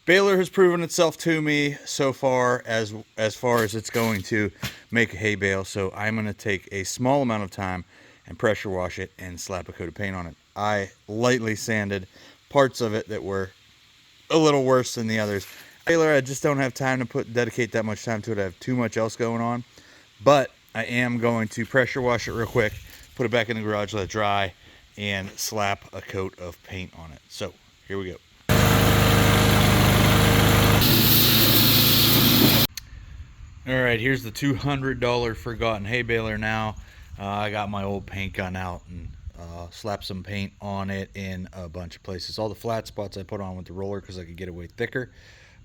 Baler has proven itself to me so far as it's going to make a hay bale. So I'm going to take a small amount of time and pressure wash it and slap a coat of paint on it. I lightly sanded parts of it that were a little worse than the others. Baler, I just don't have time to dedicate that much time to it. I have too much else going on. But I am going to pressure wash it real quick, put it back in the garage, let it dry, and slap a coat of paint on it. So here we go. All right, here's the $200 forgotten hay baler now. I got my old paint gun out and slapped some paint on it in a bunch of places. All the flat spots I put on with the roller because I could get it way thicker.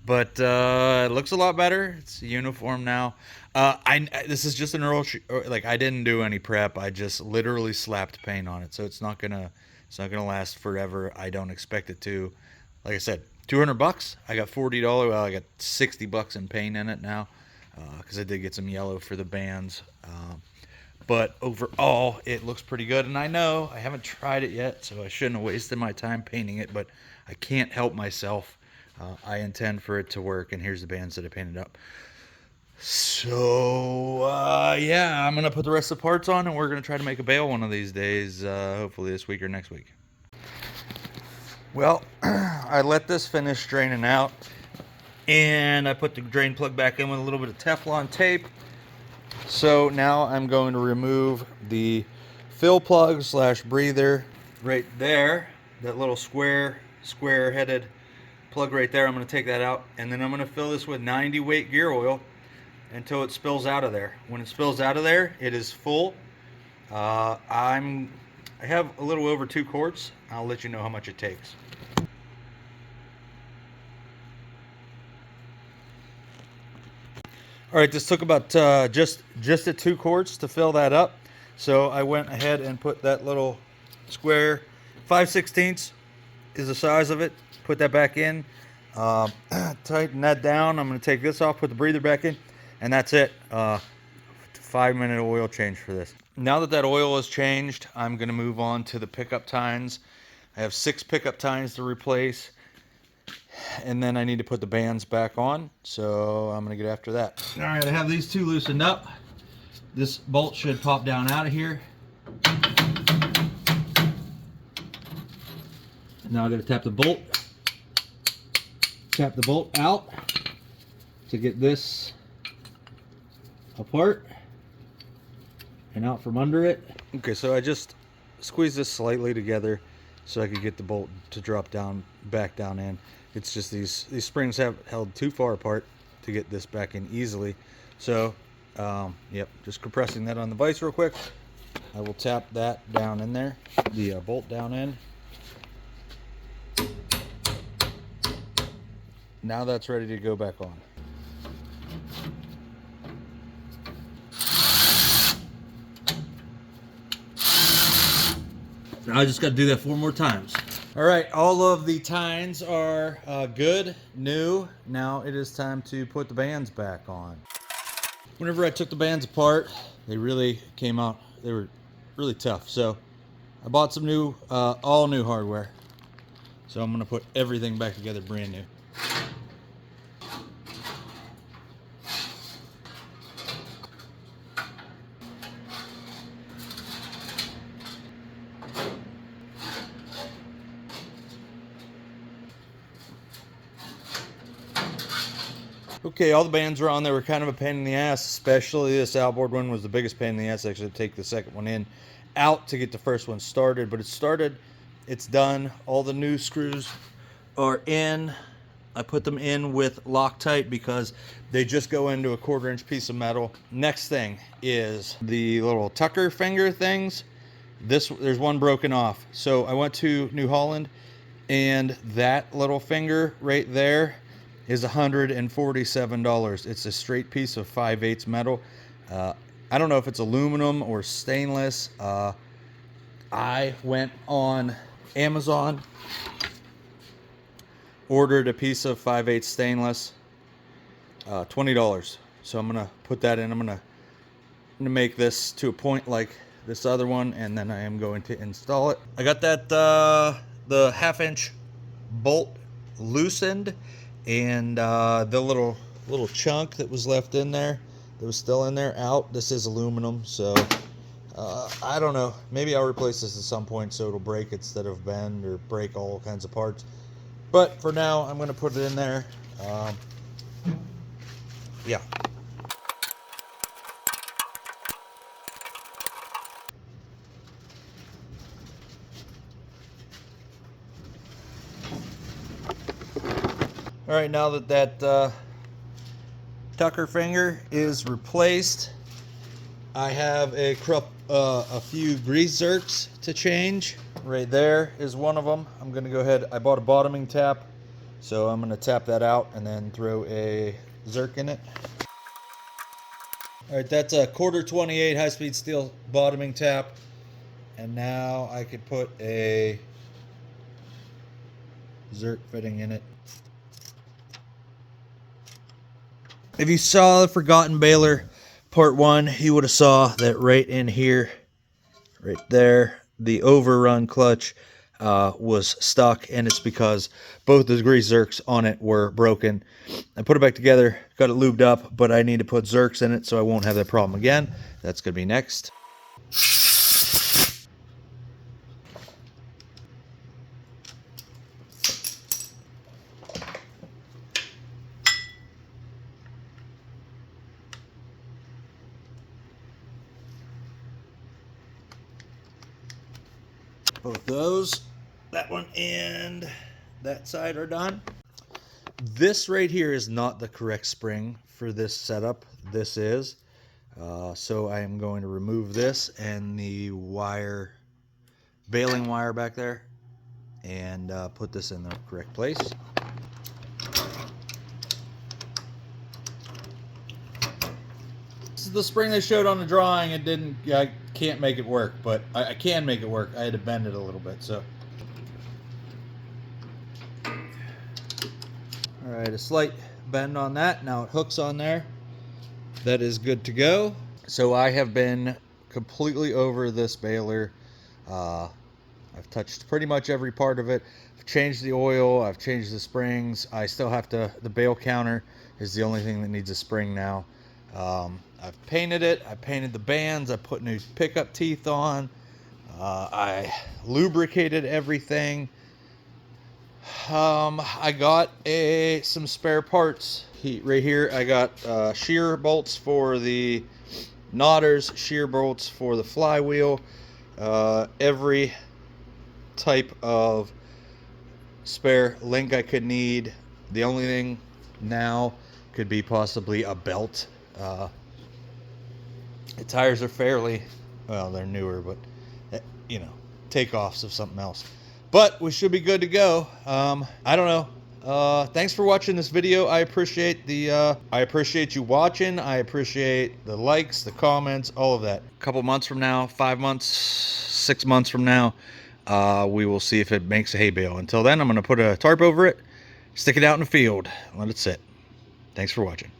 But it looks a lot better. It's uniform now. This is just an like I didn't do any prep. I just literally slapped paint on it, so it's not gonna last forever. I don't expect it to. Like I said, $200. I got $40. Well, I got $60 in paint in it now because I did get some yellow for the bands. But overall, it looks pretty good. And I know I haven't tried it yet, so I shouldn't have wasted my time painting it. But I can't help myself. I intend for it to work, and here's the bands that I painted up. So, yeah, I'm going to put the rest of the parts on, and we're going to try to make a bale one of these days, hopefully this week or next week. Well, I let this finish draining out, and I put the drain plug back in with a little bit of Teflon tape. So now I'm going to remove the fill plug / breather right there, that little square-headed plug right there. I'm going to take that out, and then I'm going to fill this with 90 weight gear oil until it spills out of there. When it spills out of there, it is full. I have a little over 2 quarts. I'll let you know how much it takes. All right, this took about just at 2 quarts to fill that up. So I went ahead and put that little square 5/16 is the size of it. Put that back in, tighten that down. I'm going to take this off, put the breather back in, and that's it. 5-minute oil change for this. Now that oil is changed, I'm going to move on to the pickup tines. I have 6 pickup tines to replace, and then I need to put the bands back on, so I'm going to get after that. All right, I have these 2 loosened up. This bolt should pop down out of here. Now I'm going to tap the bolt out to get this apart and out from under it. Okay, so I just squeeze this slightly together so I could get the bolt to drop down, back down in. It's just these springs have held too far apart to get this back in easily. So, yep, just compressing that on the vise real quick. I will tap that down in there, the bolt down in. Now that's ready to go back on. Now I just got to do that 4 more times. All right, all of the tines are good, new. Now it is time to put the bands back on. Whenever I took the bands apart, they really came out, they were really tough. So I bought some new, all new hardware. So I'm gonna put everything back together brand new. Okay, all the bands were on. They were kind of a pain in the ass, especially this outboard one was the biggest pain in the ass. I actually take the second one in out to get the first one started, but it started, it's done. All the new screws are in. I put them in with Loctite because they just go into a 1/4 inch piece of metal. Next thing is the little tucker finger things. There's one broken off. So I went to New Holland, and that little finger right there is $147. It's a straight piece of 5/8 metal. I don't know if it's aluminum or stainless. I went on Amazon, ordered a piece of 5/8 stainless, $20. So I'm gonna put that in. I'm gonna make this to a point like this other one, and then I am going to install it. I got that the 1/2 inch bolt loosened, and the little chunk that was left in there, that was still in there, out. This is aluminum, so I don't know. Maybe I'll replace this at some point so it'll break instead of bend or break all kinds of parts. But for now, I'm going to put it in there. Yeah. All right, now that Tucker finger is replaced, I have a few grease zerks to change. Right there is one of them. I'm gonna go ahead. I bought a bottoming tap, so I'm gonna tap that out and then throw a zerk in it. All right, that's a 1/4 high-speed steel bottoming tap, and now I could put a zerk fitting in it. If you saw the Forgotten Baler Part 1, you would have saw that right in here, right there, the overrun clutch was stuck, and it's because both the grease zerks on it were broken. I put it back together, got it lubed up, but I need to put zerks in it so I won't have that problem again. That's going to be next. Both those, that one and that side, are done. This right here is not the correct spring for this setup. This is. So I am going to remove this and the wire, baling wire back there, and put this in the correct place. This is the spring they showed on the drawing. It didn't, I can't make it work, but I can make it work. I had to bend it a little bit, so. All right, a slight bend on that. Now it hooks on there. That is good to go. So I have been completely over this baler. I've touched pretty much every part of it. I've changed the oil. I've changed the springs. I still have to, the bale counter is the only thing that needs a spring now. I've painted it. I painted the bands. I put new pickup teeth on. I lubricated everything. I got some spare parts. Right here, I got shear bolts for the knotters, shear bolts for the flywheel, every type of spare link I could need. The only thing now could be possibly a belt. The tires are fairly, well, they're newer, but you know, takeoffs of something else. But we should be good to go. I don't know. Thanks for watching this video. I appreciate you watching. I appreciate the likes, the comments, all of that. A couple months from now, 5 months, 6 months from now, we will see if it makes a hay bale. Until then, I'm going to put a tarp over it, stick it out in the field, let it sit. Thanks for watching.